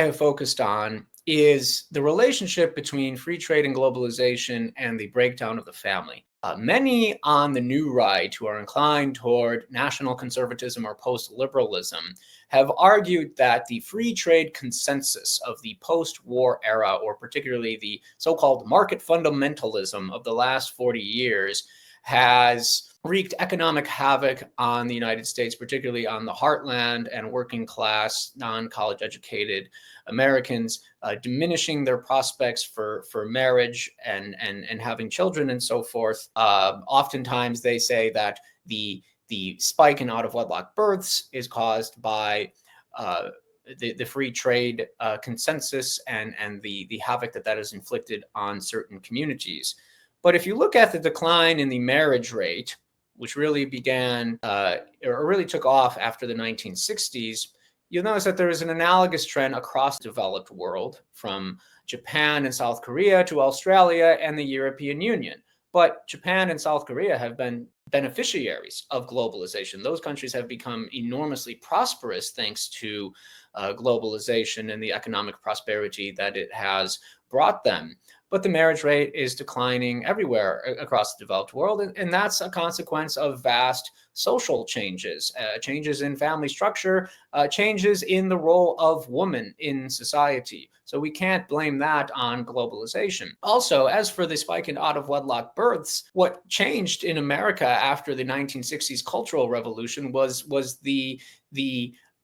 I have focused on is the relationship between free trade and globalization and the breakdown of the family. Many on the new right who are inclined toward national conservatism or post-liberalism have argued that the free trade consensus of the post-war era, or particularly the so-called market fundamentalism of the last 40 years, has wreaked economic havoc on the United States, particularly on the heartland and working class, non-college educated Americans, diminishing their prospects for marriage and having children and so forth. Oftentimes they say that the spike in out of wedlock births is caused by the free trade consensus and the havoc that has inflicted on certain communities. But if you look at the decline in the marriage rate, which really began or really took off after the 1960s, you'll notice that there is an analogous trend across the developed world, from Japan and South Korea to Australia and the European Union. But Japan and South Korea have been beneficiaries of globalization. Those countries have become enormously prosperous thanks to globalization and the economic prosperity that it has brought them. But the marriage rate is declining everywhere across the developed world. And that's a consequence of vast social changes, changes in family structure, changes in the role of woman in society. So we can't blame that on globalization. Also, as for the spike in out of wedlock births, what changed in America after the 1960s Cultural Revolution was the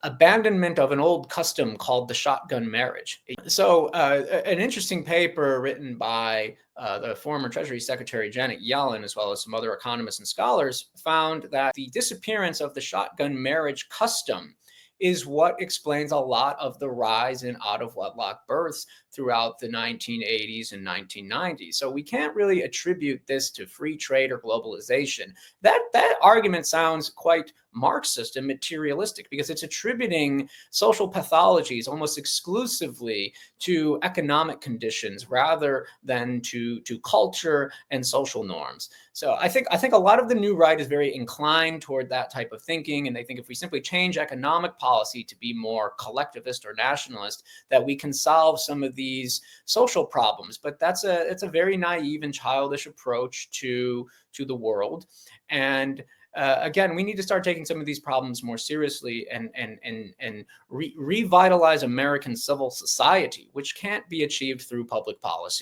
abandonment of an old custom called the shotgun marriage. So an interesting paper written by the former Treasury Secretary Janet Yellen, as well as some other economists and scholars, found that the disappearance of the shotgun marriage custom is what explains a lot of the rise in out of wedlock births throughout the 1980s and 1990s. So we can't really attribute this to free trade or globalization. That argument sounds quite Marxist and materialistic, because it's attributing social pathologies almost exclusively to economic conditions rather than to culture and social norms. So I think a lot of the new right is very inclined toward that type of thinking, and they think if we simply change economic policy to be more collectivist or nationalist, that we can solve some of these social problems. But it's a very naive and childish approach to the world. And again, we need to start taking some of these problems more seriously and revitalize American civil society, which can't be achieved through public policy.